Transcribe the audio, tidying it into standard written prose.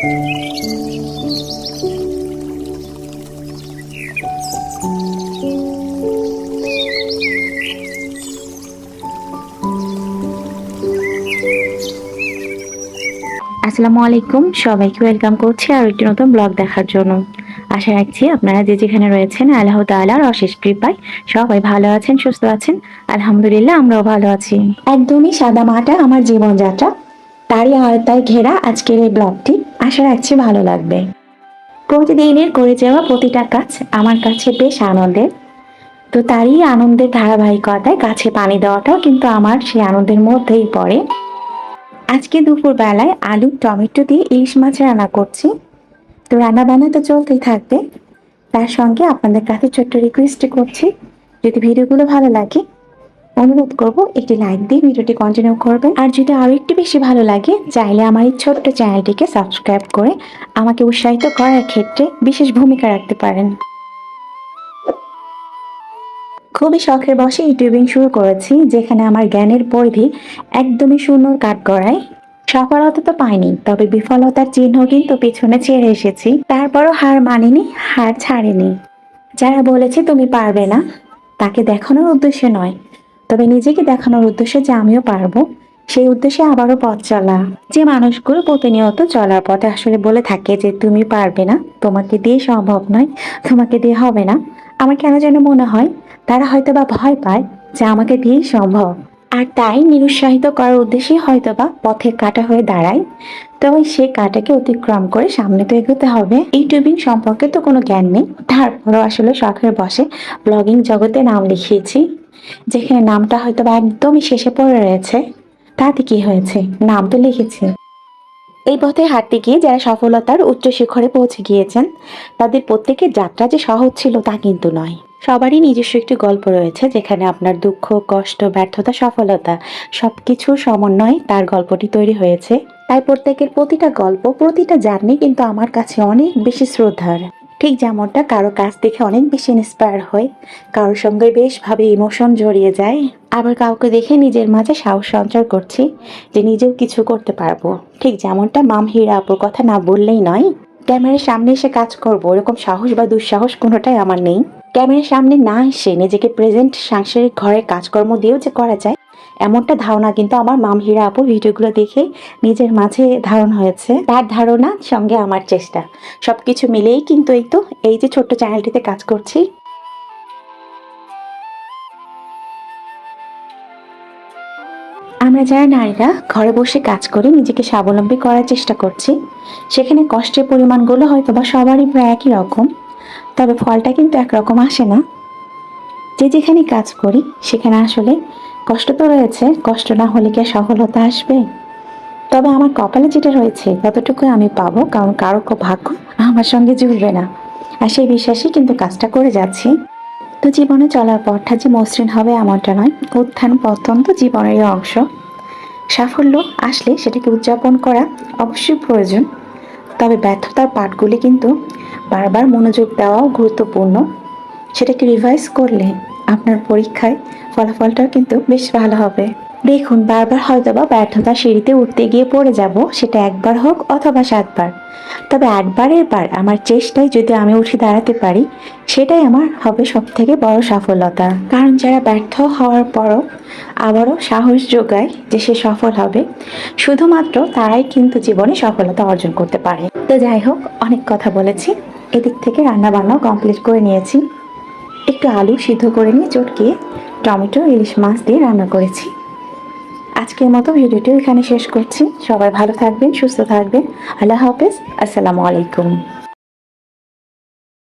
আসসালামু আলাইকুম, সবাইকে ওয়েলকাম করছি আর একটি নতুন ব্লগ দেখার জন্য। আশা রাখছি আপনারা যে যেখানে রয়েছেন আল্লাহ তাআলার অশেষ কৃপায় সবাই ভালো আছেন, সুস্থ আছেন। আলহামদুলিল্লাহ, আমরাও ভালো আছি। একদমই সাদা মাটা আমার জীবনযাত্রা, তারই আওতায় ঘেরা আজকের এই ব্লগটি। আশা রাখছি ভালো লাগবে। প্রতিদিনের করে যাওয়া প্রতিটা কাজ আমার কাছে বেশ আনন্দের। তো তারই আনন্দের ধারাবাহিকতায় গাছে পানি দেওয়াটাও কিন্তু আমার সেই আনন্দের মধ্যেই পড়ে। আজকে দুপুর বেলায় আলু টমেটো দিয়ে ইলিশ মাছ রান্না করছি। তো রান্না বান্না তো চলতেই থাকবে, তার সঙ্গে আপনাদের কাছে ছোট্ট রিকোয়েস্ট করছি, যদি ভিডিওগুলো ভালো লাগে অনুরোধ করব একটি লাইক দিয়ে ভিডিওটি কন্টিনিউ করবেন। আর যদি আরো একটু বেশি ভালো লাগে চাইলে আমার এই ছোট্ট চ্যানেলটিকে সাবস্ক্রাইব করে আমাকে উৎসাহিত করার ক্ষেত্রে বিশেষ ভূমিকা রাখতে পারেন। খুবই শখের বশে ইউটিউবিং শুরু করেছি, যেখানে আমার জ্ঞানের পরিধি একদমই শূন্য কাঠগড়ায়। সফলতা তো পাইনি, তবে বিফলতার চিহ্ন কিন্তু পিছনে ছেড়ে এসেছি। তারপরও হার মানিনি, হার ছাড়িনি। যারা বলেছে তুমি পারবে না, তাকে দেখানোর উদ্দেশ্যে নয়, তবে নিজেকে দেখানোর উদ্দেশ্যে যে আমিও পারবো, সেই উদ্দেশ্যে আবারও পথ চলা। যে মানুষগুলো প্রতিনিয়ত চলার পথে আসলে বলে থাকে যে তুমি পারবে না, তোমাকে দিয়ে সম্ভব নয়, তোমাকে দিয়ে হবে না, আমার কেন যেন মনে হয় তারা হয়তোবা ভয় পায় যে আমাকে দিয়েই সম্ভব। আর তাই নিরুৎসাহিত করার উদ্দেশ্যে হয়তোবা পথের কাঁটা হয়ে দাঁড়ায়। তবে সে কাঁটাকে অতিক্রম করে সামনে তো এগোতে হবে। ইউটিউবিং সম্পর্কে তো কোনো জ্ঞান নেই, তারপরও আসলে শখের বশে ব্লগিং জগতে নাম লিখিয়েছি। যেখানে নামটা হয়তোবা একদমই শেষে পড়ে রয়েছে, তাতে কি হয়েছে, নাম তো লিখেছি। এই পথে হাঁটতে গিয়ে যারা সফলতার উচ্চ শিখরে পৌঁছে গিয়েছেন, তাদের প্রত্যেকের যাত্রা যে সহজ ছিল তা কিন্তু নয়। সবারই নিজস্ব একটি গল্প রয়েছে, যেখানে আপনার দুঃখ, কষ্ট, ব্যর্থতা, সফলতা সবকিছুর সমন্বয়ে তার গল্পটি তৈরি হয়েছে। তাই প্রত্যেকের প্রতিটা গল্প, প্রতিটা জার্নি কিন্তু আমার কাছে অনেক বেশি শ্রদ্ধার। ঠিক যেমনটা কারো কাছ দেখে অনেক বেশি ইন্সপায়ার হই, কারোর সঙ্গে বেশ ভাবে ইমোশন জড়িয়ে যায়, আবার কাউকে দেখে নিজের মাঝে সাহস সঞ্চার করছি যে নিজেও কিছু করতে পারবো। ঠিক যেমনটা মাম হীরা আপুর কথা না বললেই নয়। ক্যামেরার সামনে এসে কাজ করব এরকম সাহস বা দুঃসাহস কোনোটাই আমার নেই। ক্যামেরার সামনে না এসে নিজেকে প্রেজেন্ট সাংসারিক ঘরের কাজকর্ম দিয়েও যে করা যায়, এমনটা ধারণা কিন্তু আমার মাম হীরা আপুর ভিডিওগুলো দেখে নিজের মাঝে ধারণ হয়েছে। তার ধারণা সঙ্গে আমার চেষ্টা, সবকিছু মিলেই কিন্তু এই যে ছোট্ট চ্যানেলটিতে কাজ করছি। আমরা যারা নারীরা ঘরে বসে কাজ করে নিজেকে স্বাবলম্বী করার চেষ্টা করছি, সেখানে কষ্টের পরিমাণগুলো হয়তো বা সবারই প্রায় একই রকম, তবে ফলটা কিন্তু একরকম আসে না। যে যেখানে কাজ করি সেখানে আসলে কষ্ট তো রয়েছে, কষ্ট না হলে কি আর সফলতা আসবে? তবে আমার কপালে যেটা রয়েছে ততটুকু আমি পাবো, কারণ কারো ভাগ্য আমার সঙ্গে জুড়বে না। আর সেই বিশ্বাসই কিন্তু কাজটা করে যাচ্ছি। তো জীবনে চলার পথটা যে মসৃণ হবে এমনটা নয়, উত্থান পতন তো জীবনেরই অংশ। সাফল্য আসলে সেটাকে উদযাপন করা অবশ্যই প্রয়োজন, তবে ব্যর্থতার পাঠগুলি কিন্তু বারবার মনোযোগ দেওয়াও গুরুত্বপূর্ণ। সেটাকে রিভাইজ করলে আপনার পরীক্ষায় ফলাফলটাও কিন্তু বেশ ভালো হবে। দেখুন, বারবার হয়তোবা ব্যর্থতার সিঁড়িতে উঠতে গিয়ে পড়ে যাব, সেটা একবার হোক অথবা 7 বার, তবে 8বারের বার আমার চেষ্টায় যদি আমি উঠে দাঁড়াতে পারি, সেটাই আমার হবে সব থেকে বড় সফলতা। কারণ যারা ব্যর্থ হওয়ার পরও আবারও সাহস যোগায় যে সে সফল হবে, শুধুমাত্র তারাই কিন্তু জীবনে সফলতা অর্জন করতে পারে। তো যাই হোক, অনেক কথা বলেছি, এদিক থেকে রান্না বান্নাও কমপ্লিট করে নিয়েছি। একটু আলু সিদ্ধ করে নিয়ে চটকিয়ে টমেটো ইলিশ মাছ দিয়ে রান্না করেছি। আজকের মতো ভিডিওটি এখানে শেষ করছি। সবাই ভালো থাকবেন, সুস্থ থাকবেন। আল্লাহ হাফেজ। আসসালামু আলাইকুম।